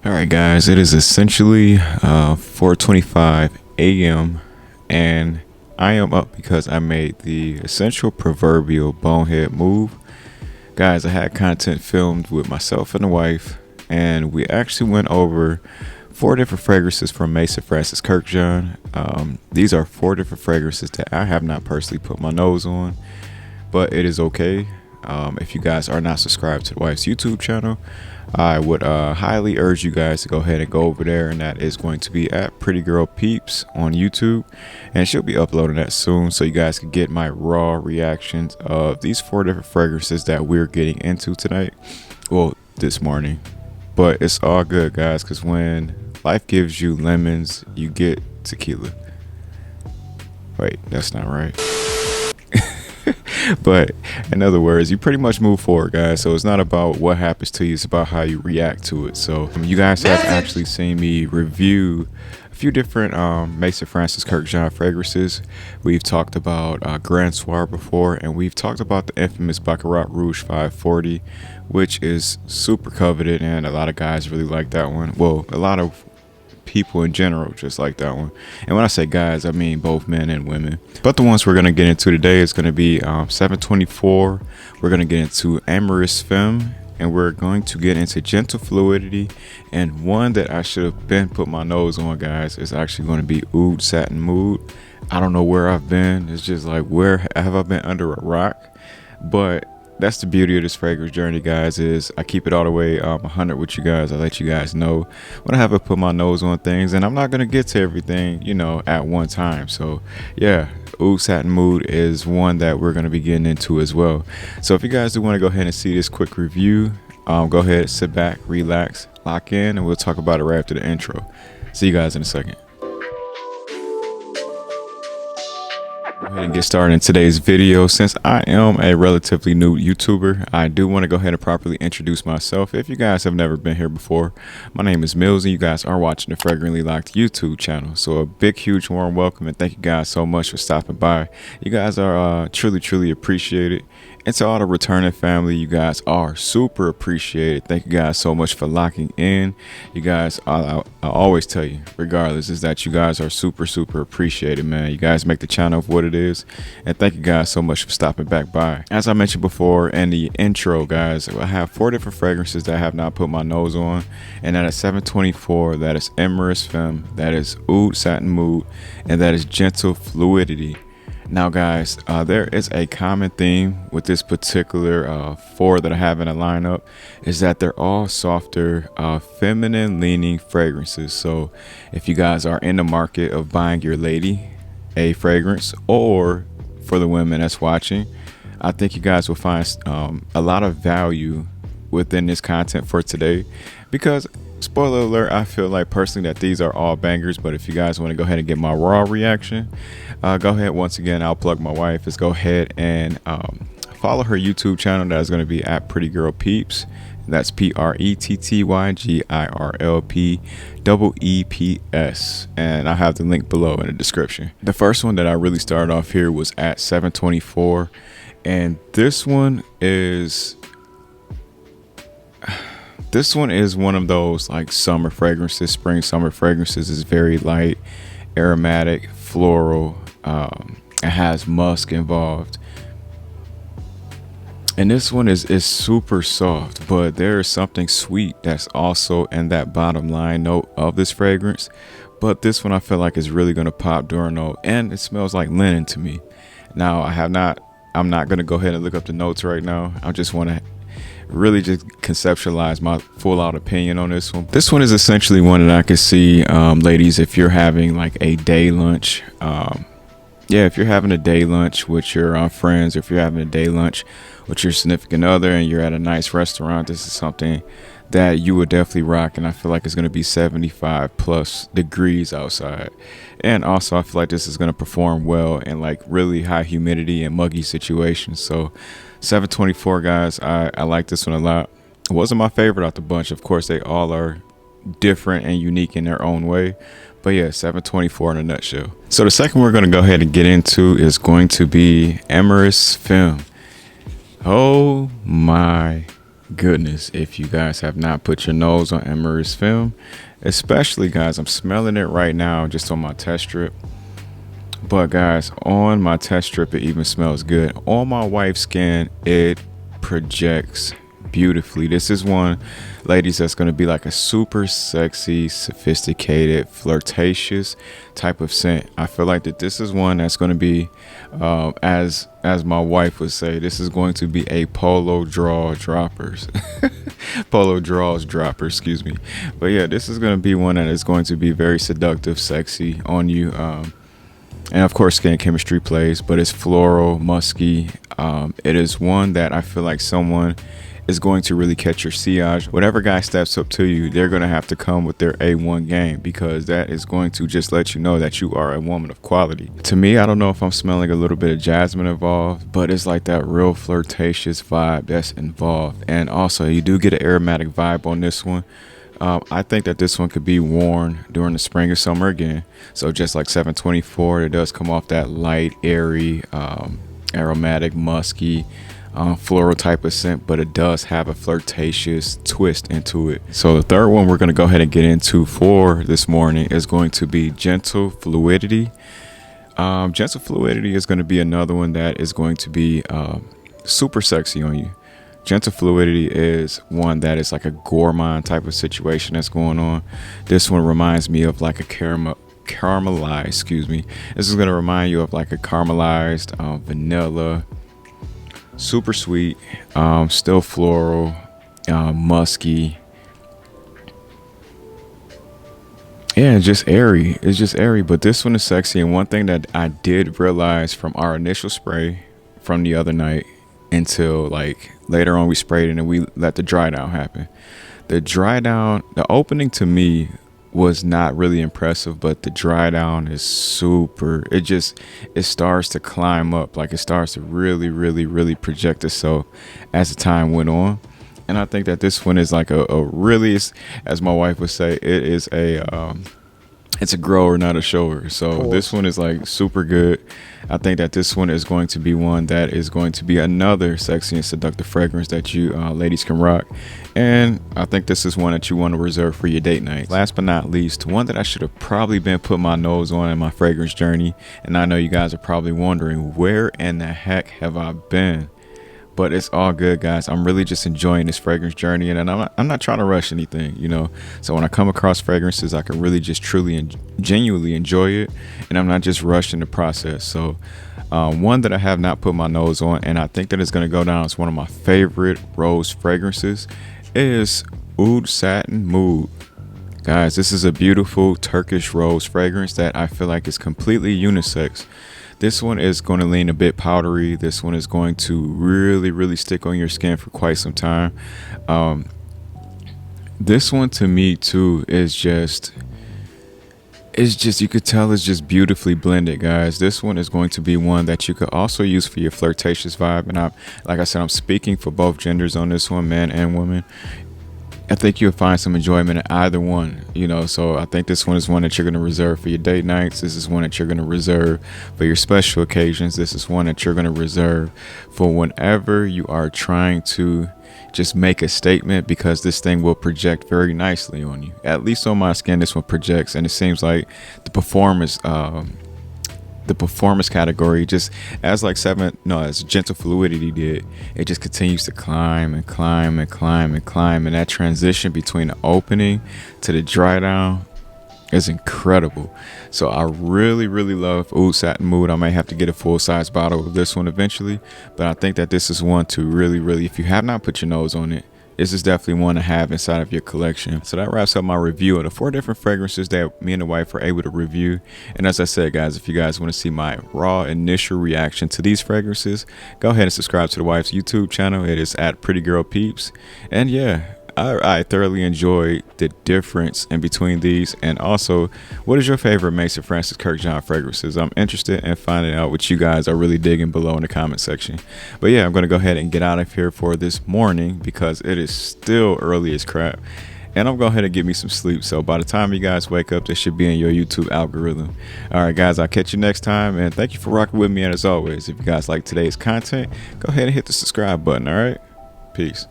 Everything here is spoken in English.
All right, guys, it is essentially 4:25 a.m. and I am up because I made the essential proverbial bonehead move. Guys, I had content filmed with myself and the wife, and we actually went over 4 different fragrances from Maison Francis Kurkdijan. These are 4 different fragrances that I have not personally put my nose on, but it is okay. If you guys are not subscribed to the wife's YouTube channel, I would highly urge you guys to go ahead and go over there, and that is going to be at Pretty Girl Peeps on YouTube, and she'll be uploading that soon, so you guys can get my raw reactions of these 4 different fragrances that we're getting into tonight, well, this morning. But it's all good, guys, because when life gives you lemons, you get tequila. Wait, that's not right. But in other words, you pretty much move forward, guys. So it's not about what happens to you, it's about how you react to it. So you guys have actually seen me review a few different Maison Francis Kurkdijan fragrances. We've talked about Grand Soir before, and we've talked about the infamous Baccarat Rouge 540, which is super coveted, and a lot of guys really like that one. Well, a lot of people in general just like that one, and when I say guys, I mean both men and women. But the ones we're going to get into today is going to be 724, we're going to get into Amyris Femme, and we're going to get into Gentle Fluidity, and one that I should have been put my nose on, guys, is actually going to be Oud Satin Mood. I don't know where I've been. It's just like, where have I been under a rock? But that's the beauty of this fragrance journey, guys, is I keep it all the way 100 with you guys. I let you guys know when I have to put my nose on things, and I'm not going to get to everything, you know, at one time. So yeah, Oud Satin Mood is one that we're going to be getting into as well. So if you guys do want to go ahead and see this quick review, go ahead, sit back, relax, lock in, and we'll talk about it right after the intro. See you guys in a second. Go ahead and get started in today's video. Since I am a relatively new YouTuber, I do want to go ahead and properly introduce myself. If you guys have never been here before, my name is Mills, and you guys are watching the Fragrantly Locked YouTube channel. So a big, huge, warm welcome, and thank you guys so much for stopping by. You guys are truly appreciated. And to all the returning family, you guys are super appreciated. Thank you guys so much for locking in. You guys, I always tell you, regardless, is that you guys are super appreciated, man. You guys make the channel of what it is. And thank you guys so much for stopping back by. As I mentioned before in the intro, guys, I have 4 different fragrances that I have not put my nose on. And that is 724, that is Amyris Femme, that is Oud Satin Mood, and that is Gentle Fluidity. Now, guys, there is a common theme with this particular 4 that I have in a lineup, is that they're all softer, feminine leaning fragrances. So if you guys are in the market of buying your lady a fragrance, or for the women that's watching, I think you guys will find a lot of value within this content for today, because spoiler alert, I feel like personally that these are all bangers. But if you guys want to go ahead and get my raw reaction, go ahead. Once again, I'll plug my wife. Is go ahead and follow her YouTube channel. That is going to be at Pretty Girl Peeps. That's PrettyGirlPeeps, and I have the link below in the description. The first one that I really started off here was at 724, and this one is one of those like summer fragrances, spring summer fragrances. Is very light, aromatic, floral. It has musk involved, and this one is super soft, but there is something sweet that's also in that bottom line note of this fragrance. But this one I feel like is really going to pop during note, and it smells like linen to me. Now I'm not going to go ahead and look up the notes right now. I just want to really just conceptualize my full out opinion on this one. This one is essentially one that I could see, ladies, if you're having like a day lunch, if you're having a day lunch with your friends, if you're having a day lunch with your significant other and you're at a nice restaurant, this is something that you would definitely rock. And I feel like it's going to be 75 plus degrees outside, and also I feel like this is going to perform well in like really high humidity and muggy situations. So 724, guys, I like this one a lot. It wasn't my favorite out the bunch. Of course, they all are different and unique in their own way, but yeah, 724 in a nutshell. So the second we're going to go ahead and get into is going to be Amyris Femme. Oh my goodness, if you guys have not put your nose on Amyris Femme, especially guys, I'm smelling it right now just on my test strip. But guys, on my test strip, it even smells good. On my wife's skin, it projects beautifully. This is one, ladies, that's going to be like a super sexy, sophisticated, flirtatious type of scent. I feel like that this is one that's going to be, as my wife would say, this is going to be a polo draw droppers. Polo draws dropper, excuse me. But yeah, this is going to be one that is going to be very seductive, sexy on you. And of course, skin chemistry plays, but it's floral, musky. It is one that I feel like someone is going to really catch your sillage. Whatever guy steps up to you, they're going to have to come with their A1 game, because that is going to just let you know that you are a woman of quality. To me, I don't know if I'm smelling a little bit of jasmine involved, but it's like that real flirtatious vibe that's involved. And also, you do get an aromatic vibe on this one. I think that this one could be worn during the spring or summer again. So just like 724, it does come off that light, airy, aromatic, musky, floral type of scent, but it does have a flirtatious twist into it. So the third one we're going to go ahead and get into for this morning is going to be Gentle Fluidity. Gentle Fluidity is going to be another one that is going to be super sexy on you. Gentle Fluidity is one that is like a gourmand type of situation that's going on. This one reminds me of like a caramelized, excuse me. This is going to remind you of like a caramelized vanilla, super sweet, still floral, musky. Yeah, just airy. It's just airy, but this one is sexy. And one thing that I did realize from our initial spray from the other night until like later on we sprayed it and we let the dry down happen. The dry down, the opening to me was not really impressive, but the dry down is super. It starts to climb up, like it starts to really project itself as the time went on. And I think that this one is like a really, as my wife would say, it is it's a grower, not a shower. So this one is like super good. I think that this one is going to be one that is going to be another sexy and seductive fragrance that you ladies can rock. And I think this is one that you want to reserve for your date night. Last but not least, one that I should have probably been putting my nose on in my fragrance journey. And I know you guys are probably wondering, where in the heck have I been? But it's all good, guys. I'm really just enjoying this fragrance journey, and I'm not trying to rush anything, you know. So when I come across fragrances, I can really just truly and genuinely enjoy it, and I'm not just rushing the process. So one that I have not put my nose on, and I think that it's going to go down as one of my favorite rose fragrances, is Oud Satin Mood. Guys, this is a beautiful Turkish rose fragrance that I feel like is completely unisex. This one is going to lean a bit powdery. This one is going to really stick on your skin for quite some time. This one to me too is just, you could tell it's just beautifully blended, guys. This one is going to be one that you could also use for your flirtatious vibe. And like I said, I'm speaking for both genders on this one, men and women. I think you'll find some enjoyment in either one, you know. So I think this one is one that you're going to reserve for your date nights. This is one that you're going to reserve for your special occasions. This is one that you're going to reserve for whenever you are trying to just make a statement, because this thing will project very nicely on you. At least on my skin, this one projects, and it seems like the performance category, just as Gentle Fluidity did, it just continues to climb, and that transition between the opening to the dry down is incredible. So I really love Oud Satin Mood. I may have to get a full-size bottle of this one eventually, but I think that this is one to really, if you have not put your nose on it, this is definitely one to have inside of your collection. So that wraps up my review of the 4 different fragrances that me and the wife were able to review. And as I said, guys, if you guys want to see my raw initial reaction to these fragrances, go ahead and subscribe to the wife's YouTube channel. It is at Pretty Girl Peeps. And yeah, I thoroughly enjoyed the difference in between these. And also, what is your favorite Maison Francis Kurkdijan fragrances? I'm interested in finding out what you guys are really digging below in the comment section. But yeah, I'm going to go ahead and get out of here for this morning, because it is still early as crap. And I'm going to go ahead and get me some sleep. So by the time you guys wake up, this should be in your YouTube algorithm. All right, guys, I'll catch you next time. And thank you for rocking with me. And as always, if you guys like today's content, go ahead and hit the subscribe button. All right, peace.